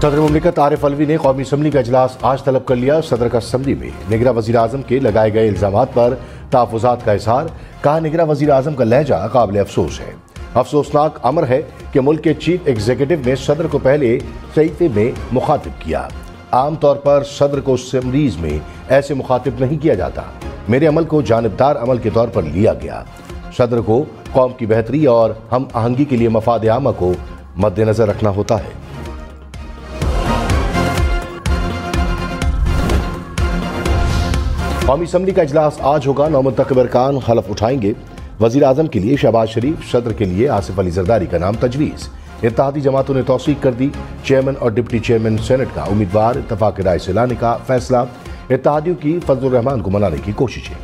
सदर मुमलिकत आरिफ अलवी ने कौमी असम्बली का इजलास आज तलब कर लिया। सदर का असम्बली में निगरां वज़ीर आज़म के लगाए गए इल्ज़ामात पर तहफ़्फ़ुज़ात का इज़हार। कहा, निगरां वज़ीर आज़म का लहजा काबिल अफसोस है। अफसोसनाक अमर है कि मुल्क के चीफ एग्जीक्यूटिव ने सदर को पहले सहीफ़े में मुखातिब किया। आमतौर पर सदर को असम्बलीज़ में ऐसे मुखातिब नहीं किया जाता। मेरे अमल को जानिबदार अमल के तौर पर लिया गया। सदर को कौम की बेहतरी और हम आहंगी के लिए मफाद आमा को मद्देनजर रखना होता है। कौमी असम्बली का इजलास आज होगा। नौमुंतखब अरकान हलफ उठाएंगे। वज़ीर आज़म के लिए शहबाज शरीफ, सदर के लिए आसिफ अली जरदारी का नाम तजवीज़। इत्तेहादी जमातों ने तौसीक कर दी। चेयरमैन और डिप्टी चेयरमैन सेनेट का उम्मीदवार इत्तफाक राय से लाने का फैसला। इत्तेहादियों की फजलुर रहमान को मनाने की कोशिशें।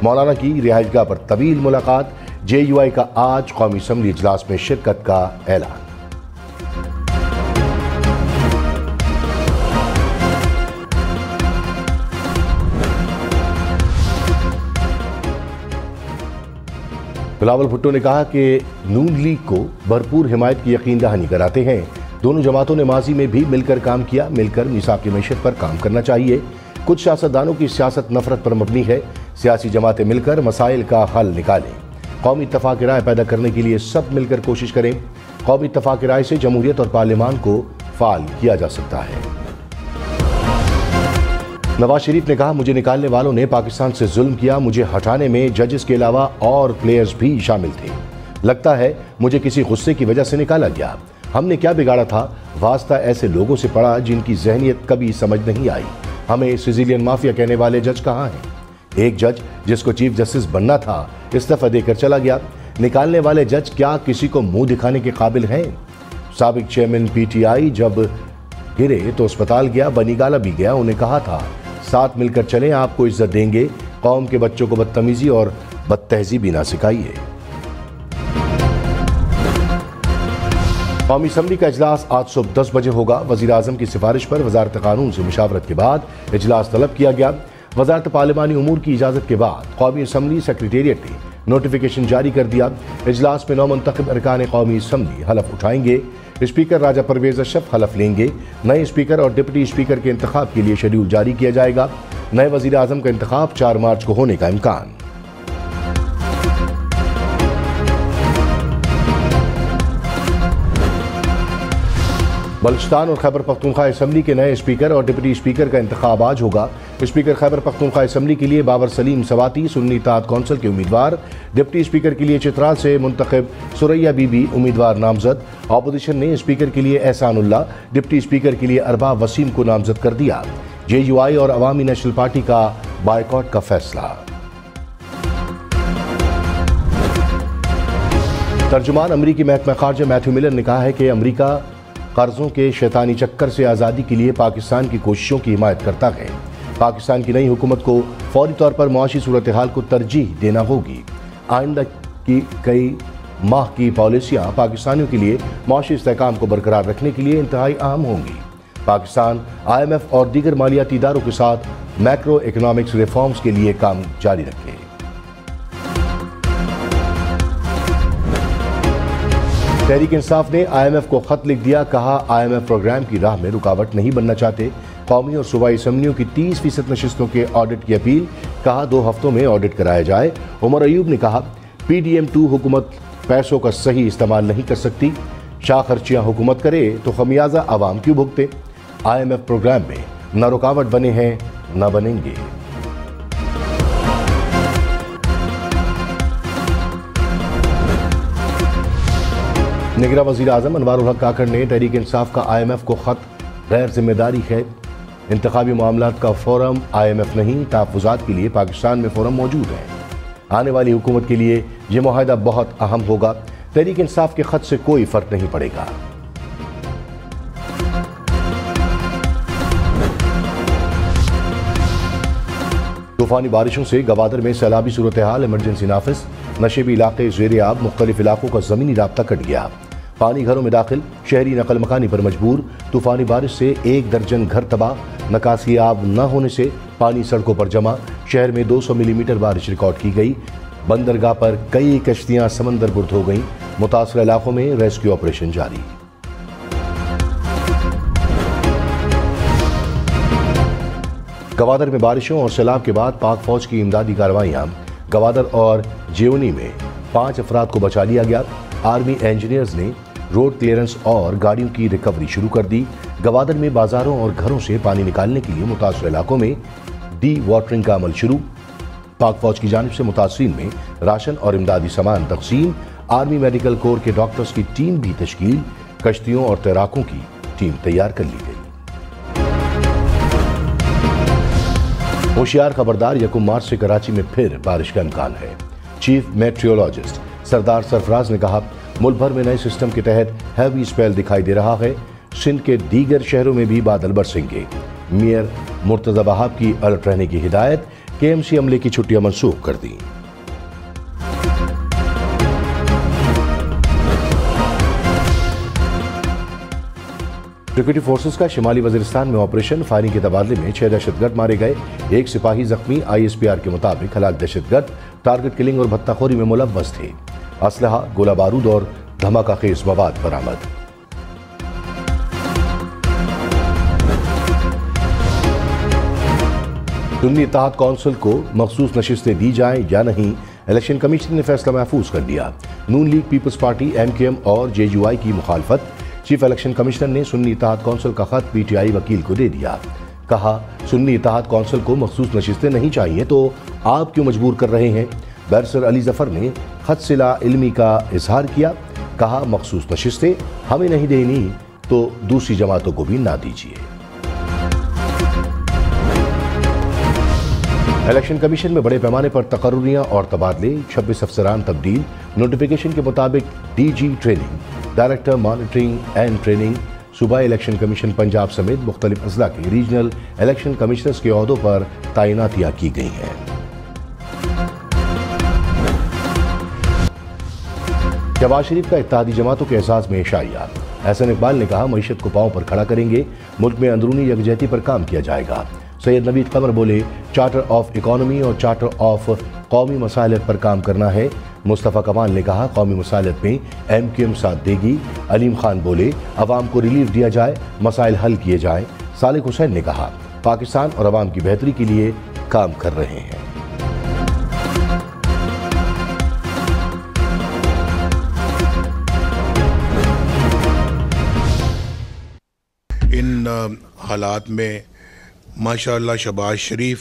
मौलाना की रिहाइशगाह पर तवील मुलाकात। JUI का आज कौमी असम्बली इजलास में शिरकत का ऐलान। बिलावल भुट्टो ने कहा कि नून लीग को भरपूर हिमायत की यकीन दहानी कराते हैं। दोनों जमातों ने माजी में भी मिलकर काम किया। मिलकर मिसाक़ मैशत पर काम करना चाहिए। कुछ सियासतदानों की सियासत नफरत पर मबनी है। सियासी जमातें मिलकर मसाइल का हल निकालें। कौमी इत्तफाक राय पैदा करने के लिए सब मिलकर कोशिश करें। कौमी इत्तफाक राय से जमहूरियत और पार्लियामान को फाल किया जा सकता है। नवाज शरीफ ने कहा, मुझे निकालने वालों ने पाकिस्तान से जुल्म किया। मुझे हटाने में जजेस के अलावा और प्लेयर्स भी शामिल थे। लगता है मुझे किसी गुस्से की वजह से निकाला गया। हमने क्या बिगाड़ा था? वास्ता ऐसे लोगों से पड़ा जिनकी जहनियत कभी समझ नहीं आई। हमें सिजिलियन माफिया कहने वाले जज कहाँ हैं? एक जज जिसको चीफ जस्टिस बनना था इस्तीफा देकर चला गया। निकालने वाले जज क्या किसी को मुंह दिखाने के काबिल हैं? साबिक चेयरमैन PTI जब गिरे तो अस्पताल गया, बनीगाला भी गया। उन्हें कहा था साथ मिलकर चलें, आपको इज्जत देंगे। कौम के बच्चों को बदतमीजी और बदतहजीबी ना सिखाइए। कौमी असम्बली का इजलास आज सुबह 10 बजे होगा। वज़ीर आज़म की सिफारिश पर वज़ारत कानून से मुशावरत के बाद इजलास तलब किया गया। वज़ारत पार्लिमानी उमूर की इजाज़त के बाद कौमी असम्बली सेक्रेटेरिएट ने नोटिफिकेशन जारी कर दिया। इजलास में नौमुंतखब अरकान कौमी असम्बली हलफ उठाएंगे। स्पीकर राजा परवेज अशरफ हलफ लेंगे। नए स्पीकर और डिप्टी स्पीकर के इंतखाब के लिए शेड्यूल जारी किया जाएगा। नए वज़ीर आज़म का इंतखाब 4 मार्च को होने का इम्कान। बलूचिस्तान और खैबर पख्तूनख्वा असम्बली के नए स्पीकर और डिप्टी स्पीकर का इंतखाब आज होगा। स्पीकर खैबर पख्तूनख्वा असम्बली के लिए बाबर सलीम सवाती सुन्नी इत्तेहाद कौंसिल के उम्मीदवार। डिप्टी स्पीकर के लिए चित्राल से मुंतखब सुरैया बीबी उम्मीदवार नामजद। अपोजिशन ने स्पीकर के लिए एहसानुल्लाह, डिप्टी स्पीकर के लिए अरबाब वसीम को नामजद कर दिया। JUI और अवामी नेशनल पार्टी का बायकॉट का फैसला। तर्जुमान अमरीकी महकमा खारजा मैथ्यू मिलर ने कहा है कि अमरीका कर्जों के शैतानी चक्कर से आज़ादी के लिए पाकिस्तान की कोशिशों की हिमायत करता है। पाकिस्तान की नई हुकूमत को फौरी तौर पर मुआशी सूरत हाल को तरजीह देना होगी। आइंदा की कई माह की पॉलिसियाँ पाकिस्तानियों के लिए मुआशी इस्तेहकाम को बरकरार रखने के लिए इंतहाई अहम होंगी। पाकिस्तान IMF और दीगर मालियाती इदारों के साथ मैक्रो इकनॉमिक्स रिफॉर्म्स के लिए काम जारी रखे। तहरीक इंसाफ ने IMF को खत लिख दिया। कहा, IMF प्रोग्राम की राह में रुकावट नहीं बनना चाहते। कौमी और सूबाई असम्बलियों की 30% नशिस्तों के ऑडिट की अपील। कहा, 2 हफ्तों में ऑडिट कराया जाए। उमर अयूब ने कहा, PDM2 हुकूमत पैसों का सही इस्तेमाल नहीं कर सकती। शाह खर्चियाँ हुकूमत करे तो खमियाजा आवाम क्यों भुगते? IMF प्रोग्राम में न रुकावट बने हैं न बनेंगे। निगरां वज़ीर आज़म अनवारुल हक काकड़ ने तहरीक इंसाफ का IMF को खत गैर जिम्मेदारी है। इंतखाबी मामलात का फोरम IMF नहीं, तहफ़्फ़ुज़ात के लिए पाकिस्तान में फोरम मौजूद है। आने वाली हुकूमत के लिए यह मुआहदा बहुत अहम होगा। तहरीक इंसाफ के खत से कोई फर्क नहीं पड़ेगा। तूफानी बारिशों से गवादर में सैलाबी सूरत हाल, इमरजेंसी नाफिज। नशेबी इलाके ज़ेर आब, मुख्तलिफ इलाकों का ज़मीनी राब्ता कट गया। पानी घरों में दाखिल, शहरी नकल मकानी पर मजबूर। तूफानी बारिश से 1 दर्जन घर तबाह। निकासी आब न होने से पानी सड़कों पर जमा। शहर में 200 मिलीमीटर बारिश रिकॉर्ड की गई। बंदरगाह पर कई कश्तियां समंदर बुर्द हो गईं। मुतासर इलाकों में रेस्क्यू ऑपरेशन जारी। गवादर में बारिशों और सैलाब के बाद पाक फौज की इमदादी कार्रवाइयां। गवादर और जेओनी में 5 अफराद को बचा लिया गया। आर्मी इंजीनियर्स ने रोड क्लियरेंस और गाड़ियों की रिकवरी शुरू कर दी। गवादर में बाजारों और घरों से पानी निकालने के लिए मुतासर इलाकों में डी वाटरिंग का अमल शुरू। पाक फौज की जानिब से मुतासरीन में राशन और इमदादी सामान तकसीम। आर्मी मेडिकल कोर के डॉक्टर्स की टीम भी तश्कील। कश्तियों और तैराकों की टीम तैयार कर ली गई। होशियार खबरदार, 1 मार्च से कराची में फिर बारिश का इम्कान है। चीफ मेट्रियोलॉजिस्ट सरदार सरफराज ने कहा, मुल्क भर में नए सिस्टम के तहत हैवी स्पेल दिखाई दे रहा है। सिंध के दीगर शहरों में भी बादल बरसेंगे। मेयर मुर्तजा बहाब की अलर्ट रहने की हिदायत। KMC अमले की छुट्टियां मंसूख कर दी। सिक्योरिटी फोर्सेस का शिमाली वजीरिस्तान में ऑपरेशन। फायरिंग के तबादले में 6 दहशतगर्द मारे गए, 1 सिपाही जख्मी। ISPR के मुताबिक हलाक दहशतगर्द टारगेट किलिंग और भत्ताखोरी में मुलव्वस थे। असलहा, गोला बारूद और धमाका खेज मवाद बरामद। सुन्नी इत्तेहाद कौंसिल को मखसूस नशिस्तें दी जाएं या नहीं, इलेक्शन कमीशन ने फैसला महफूज कर दिया। नून लीग, पीपल्स पार्टी, MKM और JUI की मुखालफत। चीफ इलेक्शन कमिश्नर ने सुन्नी इत्तेहाद कौंसिल का खत PTI वकील को दे दिया। कहा, सुन्नी इत्तेहाद कौंसिल को मखसूस नशिस्तें नहीं चाहिए तो आप क्यों मजबूर कर रहे हैं। बैरिस्टर अली जफर ने खत से ला इल्मी का इजहार किया। कहा, मखसूस नशिस्तें हमें नहीं देनी तो दूसरी जमातों को भी ना दीजिए। इलेक्शन कमीशन में बड़े पैमाने पर तकर्रुरियां और तबादले। 26 अफसरान तब्दील। नोटिफिकेशन के मुताबिक DG training, director monitoring and training, सूबाई इलेक्शन कमीशन पंजाब समेत मुख्तलिफ अजला के रीजनल इलेक्शन कमिश्नर्स के ओहदों पर तैनातियां की गई हैं। शहबाज शरीफ का इत्तेहादी जमातों के एहसास में इशाया। एहसन इकबाल ने कहा, मईशत को पांव पर खड़ा करेंगे, मुल्क में अंदरूनी यकजहती पर काम किया जाएगा। सैयद नवीद कमर बोले, चार्टर ऑफ इकॉनमी और चार्टर ऑफ कौमी मसाइलत पर काम करना है। मुस्तफ़ा कमाल ने कहा, कौमी मसाइलत में MKM साथ देगी। अलीम खान बोले, अवाम को रिलीफ दिया जाए, मसाइल हल किए जाए। सालिक हुसैन ने कहा, पाकिस्तान और अवाम की बेहतरी के लिए काम कर रहे हैं। इन हालात में माशाअल्लाह शहबाज शरीफ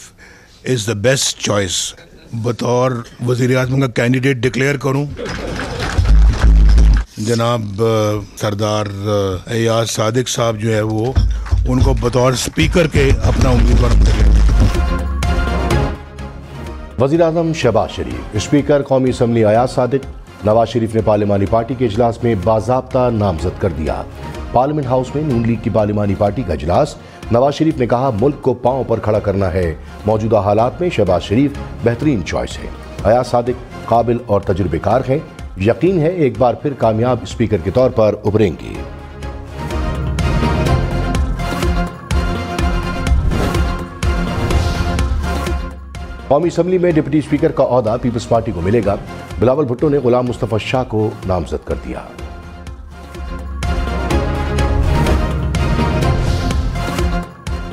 इज़ द बेस्ट चॉइस। बतौर वज़ीर आज़म का कैंडिडेट डिक्लेयर करूं, जनाब सरदार एयाज सादिक साहब जो है वो उनको बतौर स्पीकर के अपना उम्मीदवार करें। वज़ीर आज़म शहबाज शरीफ, स्पीकर कौमी असम्बली एयाज सादिक। नवाज शरीफ ने पार्लिमानी पार्टी के इजलास में बाज़ाब्ता नामजद कर दिया। पार्लियामेंट हाउस में नून लीग की पार्लिमानी पार्टी का इजलास। नवाज शरीफ ने कहा, मुल्क को पांव पर खड़ा करना है। मौजूदा हालात में शहबाज शरीफ बेहतरीन चॉइस है। एयाज सादिक काबिल और तजुर्बेकार हैं। यकीन है एक बार फिर कामयाब स्पीकर के तौर पर उभरेंगे। कौमी असम्बली में डिप्टी स्पीकर का ओहदा पीपल्स पार्टी को मिलेगा। बिलावल भुट्टो ने गुलाम मुस्तफा शाह को नामजद कर दिया।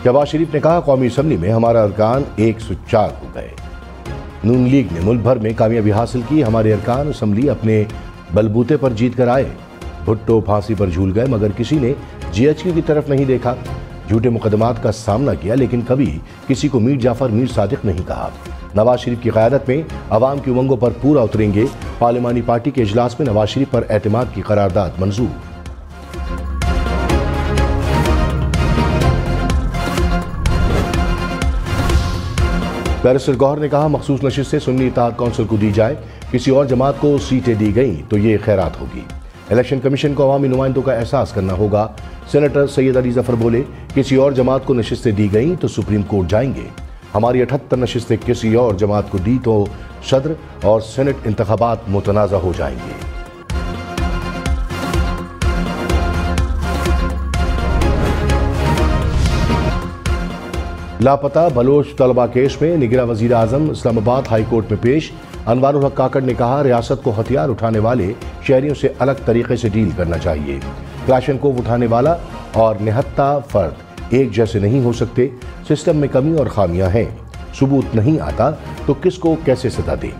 शहबाज शरीफ ने कहा, कौमी असम्बली में हमारा अरकान 104 हो गए। नून लीग ने मुल्क भर में कामयाबी हासिल की। हमारे अरकान असम्बली अपने बलबूते पर जीत कर आए। भुट्टो फांसी पर झूल गए मगर किसी ने GHQ की तरफ नहीं देखा। झूठे मुकदमात का सामना किया लेकिन कभी किसी को मीर जाफर मीर सादिक नहीं कहा। नवाज शरीफ की क़यादत में अवाम की उमंगों पर पूरा उतरेंगे। पार्लिमानी पार्टी के इजलास में नवाज शरीफ पर एतमाद की करारदाद मंजूर। बैरिस्टर गौहर ने कहा, मखसूस नशिस्त से सुन्नी इत्तेहाद कौंसिल को दी जाए। किसी और जमात को सीटें दी गई तो ये खैरात होगी। इलेक्शन कमीशन को अवामी नुमाइंदों का एहसास करना होगा। सेनेटर सैयद अली जफर बोले, किसी और जमात को नशिस्तें दी गई तो सुप्रीम कोर्ट जाएंगे। हमारी 78 नशिस्तें किसी और जमात को दी तो सदर और सेनेट इंतखाबात मुतनाज़ा हो जाएंगे। लापता बलोच तलबा केस में निगरां वजीर आजम इस्लामाबाद हाई कोर्ट में पेश। अनवारुल हक काकड़ ने कहा, रियासत को हथियार उठाने वाले शहरियों से अलग तरीके से डील करना चाहिए। क्लाशनकोव उठाने वाला और निहत्ता फर्द एक जैसे नहीं हो सकते। सिस्टम में कमी और खामियां हैं। सबूत नहीं आता तो किसको कैसे सजा दें।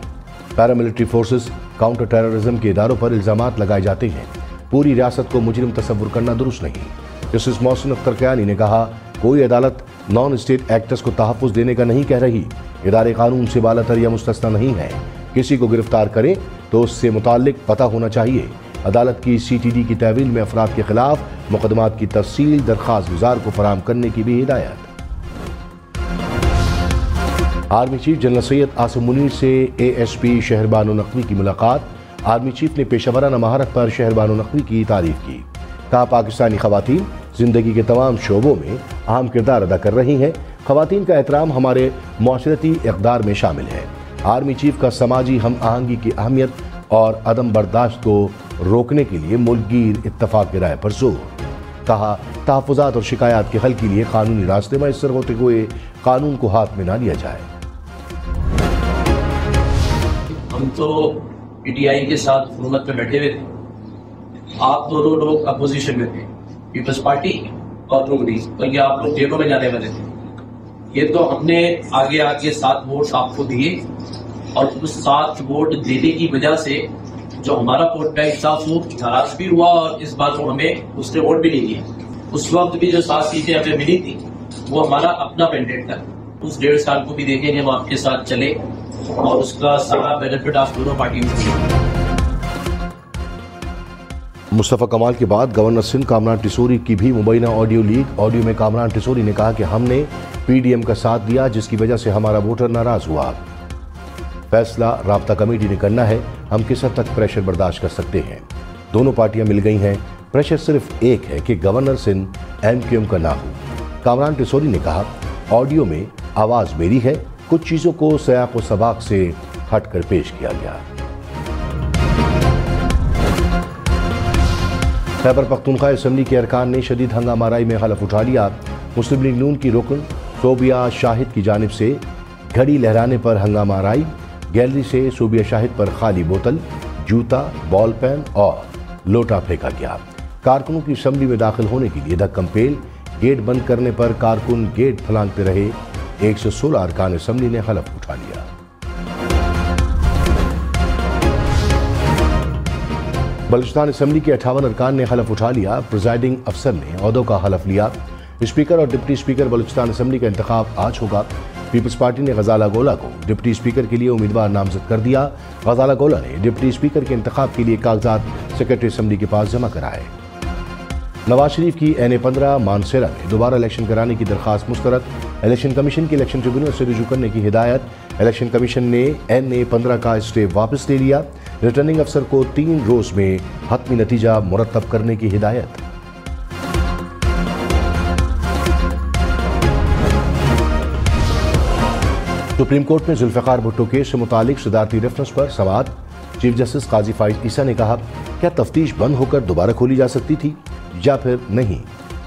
पैरामिलिट्री फोर्सेस, काउंटर टेररिज्म के इदारों पर इल्जामात लगाए जाते हैं। पूरी रियासत को मुजरिम तस्वुर करना दुरुस्त नहीं। जस्टिस मोहसिन अख्तर कयानी ने कहा, कोई अदालत नॉन स्टेट एक्टर्स को तहफ़्फ़ुज़ देने का नहीं कह रही। इदारे कानून से बालातर या मुस्तस्ना नहीं है। किसी को गिरफ्तार करें तो उससे मुताल्लिक पता होना चाहिए। अदालत की CTD की तहवील में अफराद के खिलाफ मुकदमात की तफसील दरख्वास्त गुजार को फराहम करने की भी हिदायत। Army chief general Syed Asim Munir से ASP शहर बानो नकवी की मुलाकात। आर्मी चीफ ने पेशावराना महारत पर शहर बानो नकवी की तारीफ की। कहा, पाकिस्तानी खवातीन जिंदगी के तमाम शोबों में अहम किरदार अदा कर रही हैं। खवातीन का एहतराम हमारे मुआशरती इक़दार में शामिल है। आर्मी चीफ का समाजी हम आहंगी की अहमियत और अदम बर्दाश्त को रोकने के लिए मुल्कगीर इत्तफाक की राय पर जोर। कहा, तहफ़्फ़ुज़ात और शिकायत के हल के लिए कानूनी रास्ते मैसर होते हुए कानून को हाथ में ना लिया जाए। हम तो PTI के साथ हुकूमत में बैठे हुए थे। आप दोनों लोग अपोजिशन में थे, पीपल्स पार्टी और कांग्रेस, बल्कि आप लोग जेलों में जाने वाले थे। ये तो हमने आगे आगे 7 वोट आपको दिए और उस 7 वोट देने की वजह से जो हमारा वोट का हिसाब वो नाराज भी हुआ और इस बात को हमें उसने वोट भी नहीं दिया। उस वक्त भी जो 7 सीटें हमें मिली थी वो हमारा अपना मैंडेट था। उस 1.5 साल को भी देखें हम आपके साथ चले और उसका सारा बेनिफिट आप दोनों पार्टियों से। मुस्तफ़ा कमाल के बाद गवर्नर सिंध कामरान टिसोरी की भी मुबैना ऑडियो लीक। ऑडियो में कामरान टिसोरी ने कहा कि हमने PDM का साथ दिया जिसकी वजह से हमारा वोटर नाराज हुआ। फैसला राब्ता कमेटी ने करना है, हम किस हद तक प्रेशर बर्दाश्त कर सकते हैं। दोनों पार्टियां मिल गई हैं, प्रेशर सिर्फ एक है कि गवर्नर सिंध MQM का ना हो। कामरान टिसोरी ने कहा, ऑडियो में आवाज मेरी है, कुछ चीजों को सयाक व सबाक से हटकर पेश किया गया। खैबर पख्तूनख्वा असम्बली के अरकान ने शदीद हंगामाराई में हलफ उठा लिया। मुस्लिम लीग नून की रुकन सोबिया शाहिद की जानिब से घड़ी लहराने पर हंगामाराई। गैलरी से सोबिया शाहिद पर खाली बोतल, जूता, बॉल पेन और लोटा फेंका गया। कारकुनों की असम्बली में दाखिल होने के लिए धक्कम पेल। गेट बंद करने पर कारकुन गेट फलांगते रहे। 116 अरकान असम्बली ने हलफ उठा लिया। बलूचिस्तान असम्बली के 58 अरकान ने हलफ उठा लिया। प्रिजाइडिंग अफसर ने ओहदों का हलफ लिया। स्पीकर और डिप्टी स्पीकर बलूचिस्तान असम्बली का इंतखाब आज होगा। पीपल्स पार्टी ने गजाला गोला को डिप्टी स्पीकर के लिए उम्मीदवार नामजद कर दिया। गजाला गोला ने डिप्टी स्पीकर के इंतखाब के लिए कागजात सेक्रेटरी असम्बली के पास जमा कराए। नवाज शरीफ की NA-15 मानसेरा में दोबारा इलेक्शन कराने की दरखास्त मुस्तरद। इलेक्शन कमीशन की इलेक्शन ट्रिब्यूनल से रुजू करने की हिदायत। इलेक्शन कमीशन ने NA-15 का स्टे वापस ले लिया। रिटर्निंग अफसर को 3 रोज में हतमी नतीजा मुरतब करने की हिदायत। सुप्रीम कोर्ट में जुल्फ़िकार भुट्टो केस से मुतालिक सदारती रेफरेंस पर सवाल। चीफ जस्टिस काजी फाइज ईसा ने कहा, क्या तफ्तीश बंद होकर दोबारा खोली जा सकती थी या फिर नहीं?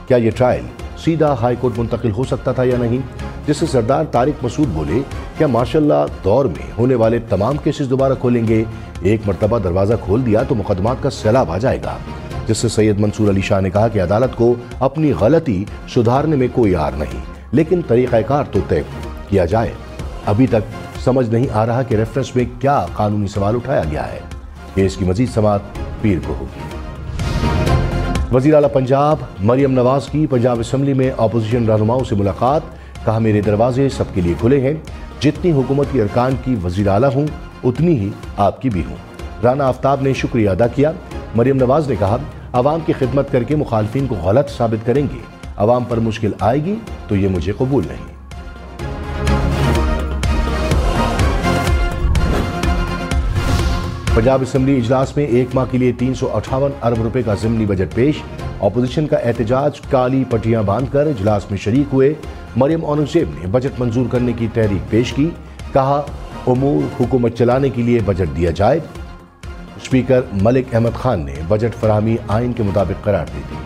क्या यह ट्रायल सीधा हाई कोर्ट मुंतकिल हो सकता था या नहीं? जिससे सरदार तारिक मसूद बोले, क्या माशाल्लाह दौर में होने वाले तमाम केसेस दोबारा खोलेंगे? एक मरतबा दरवाजा खोल दिया तो मुकदमात का सैलाब आ जाएगा। जिससे सैयद मंसूर अली शाह ने कहा कि अदालत को अपनी गलती सुधारने में कोई आर नहीं, लेकिन तरीक़ाकार तो तय किया जाए। अभी तक समझ नहीं आ रहा कि रेफरेंस में क्या कानूनी सवाल उठाया गया है। केस की मजीद समाअत पीर को होगी। वज़ीर आला पंजाब मरियम नवाज की पंजाब असम्बली में अपोजिशन रहनुमाओं से मुलाकात। कहा, मेरे दरवाजे सबके लिए खुले हैं। जितनी हुकूमती अरकान की वज़ीर आला हूँ उतनी ही आपकी भी हूँ। राना आफ्ताब ने शुक्रिया अदा किया। मरियम नवाज ने कहा, अवाम की खिदमत करके मुखालफिन को गलत साबित करेंगे। अवाम पर मुश्किल आएगी तो ये मुझे कबूल नहीं। पंजाब असम्बली इजलास में 1 माह के लिए 358 अरब रुपए का ज़िमनी बजट पेश। अपोजिशन का एहतजाज, काली पट्टियां बांधकर इजलास में शरीक हुए। मरियम औरंगजेब ने बजट मंजूर करने की तहरीक पेश की। कहा, उमूर हुकूमत चलाने के लिए बजट दिया जाए। स्पीकर मलिक अहमद खान ने बजट फराहमी आइन के मुताबिक करार दे दी।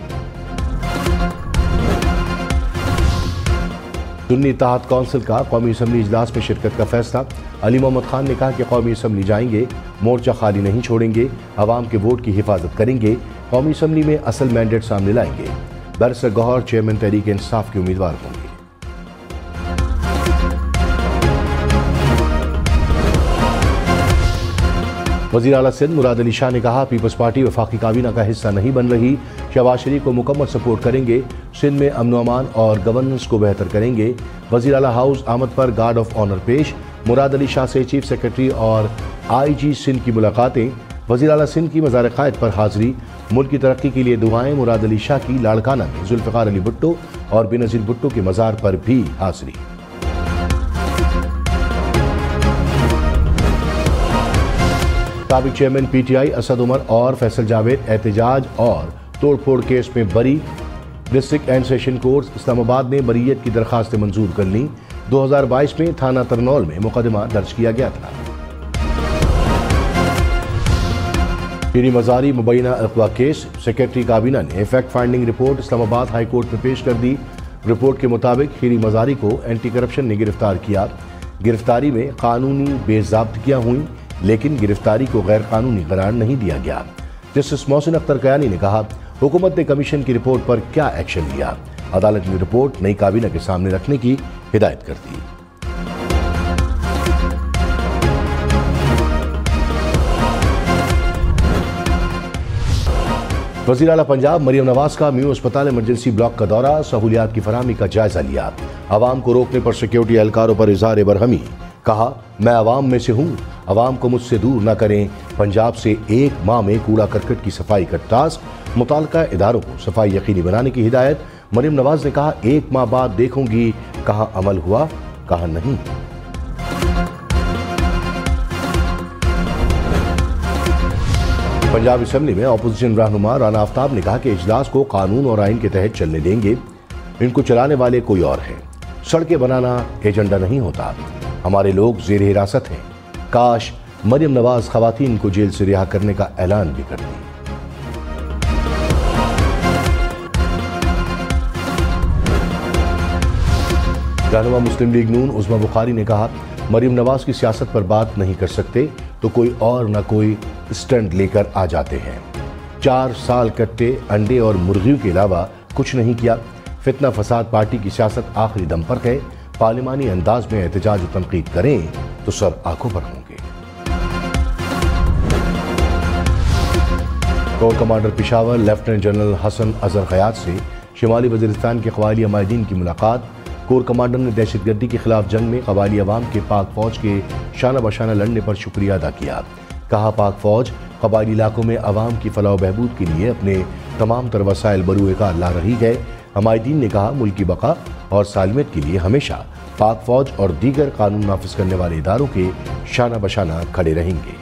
सुन्नी इत्तेहाद कौंसिल का कौमी असम्बली इजलास में शिरकत का फैसला। अली मोहम्मद खान ने कहा कि कौमी असम्बली जाएंगे, मोर्चा खाली नहीं छोड़ेंगे, अवाम के वोट की हिफाजत करेंगे, कौमी असम्बली में असल मैंडेट सामने लाएंगे। बैरिस्टर गौहर चेयरमैन तहरीक इंसाफ के उम्मीदवार होंगे। वज़ीर आला सिंध मुराद अली शाह ने कहा, पीपल्स पार्टी वफाकी काबीना का हिस्सा नहीं बन रही। शहबाज शरीफ को मुकम्मल सपोर्ट करेंगे। सिंध में अमन अमान और गवर्नेंस को बेहतर करेंगे। वज़ीर आला हाउस आमद पर गार्ड ऑफ ऑनर पेश। मुराद अली शाह से चीफ सेक्रेटरी और IG सिंध की मुलाकातें। वज़ीर आला सिंध की मज़ार क़ायद पर हाज़िरी। मुल्क की तरक्की के लिए दुआएं। मुराद अली शाह की लाड़काना में जुल्फ़िकार अली भुट्टो और बेनज़ीर भुट्टो के मज़ार पर भी हाज़िरी। साबिक़ चेयरमैन PTI असद उमर और फैसल जावेद एहतजाज और तोड़फोड़ केस में बरी। District and session court Islamabad ने बरीयत की दरखास्त मंजूर कर ली। 2022 में थाना तरनौल में मुकदमा दर्ज किया गया था। पीरी मज़ारी मुबैना अगवा केस। सेक्रेटरी काबीना ने fact finding report Islamabad high court में पेश कर दी। रिपोर्ट के मुताबिक खीरी मज़ारी को एंटी करप्शन ने गिरफ्तार किया। गिरफ्तारी में कानूनी बेज़ाब्तियाँ हुई, लेकिन गिरफ्तारी को गैर कानूनी करार नहीं दिया गया। जस्टिस मोहसिन अख्तर कयानी ने कहा, हुकूमत ने कमीशन की रिपोर्ट पर क्या एक्शन लिया। अदालत ने रिपोर्ट नई काबीना के सामने रखने की हिदायत कर दी। वज़ीर आला पंजाब मरियम नवाज का म्यू अस्पताल इमरजेंसी ब्लॉक का दौरा। सहूलियात की फराहमी का जायजा लिया। आवाम को रोकने पर सिक्योरिटी एहलकारों पर इज़हार बरहमी। कहा, मैं आवाम में से हूँ, आवाम को मुझसे दूर न करें। पंजाब से 1 माह में कूड़ा करकट की सफाई का टास्क। मुताल्लिका इदारों को सफाई यकीनी बनाने की हिदायत। मरियम नवाज ने कहा, 1 माह बाद देखूंगी कहाँ अमल हुआ कहाँ नहीं। पंजाब असेंबली में अपोजिशन रहनुमा राना आफ्ताब ने कहा कि इजलास को कानून और आइन के तहत चलने देंगे। इनको चलाने वाले कोई और हैं। सड़कें बनाना एजेंडा नहीं होता। हमारे लोग जेर हिरासत हैं। काश मरियम नवाज खवातीन को जेल से रिहा करने का ऐलान भी कर दी। रहनुमा मुस्लिम लीग नून उस्मा बुखारी ने कहा, मरियम नवाज की सियासत पर बात नहीं कर सकते तो कोई और न कोई स्टैंड लेकर आ जाते हैं। 4 साल कट्टे अंडे और मुर्गियों के अलावा कुछ नहीं किया। फितना फसाद पार्टी की सियासत आखिरी दम पर है। पार्लिमानी अंदाज में एहतजाज और तनकीद करें तो सब आंखों पर होंगे। Core commander Peshawar lieutenant general Hasan Azhar क़याद से शुमाली वज़ीरिस्तान के क़बायली अमायदीन की मुलाकात। कोर कमांडर ने दहशतगर्दी के खिलाफ जंग में क़बायली अवाम के पाक फ़ौज के शाना बशाना लड़ने पर शुक्रिया अदा किया। कहा, पाक फ़ौज क़बायली इलाकों में अवाम की फलाह बहबूद के लिए अपने तमाम तर वसाइल बरूए कार ला रही है। अमायदीन ने कहा, मुल्क की बका और सालमियत के लिए हमेशा पाक फ़ौज और दीगर कानून नाफिज करने वाले इदारों के शाना बशाना खड़े रहेंगे।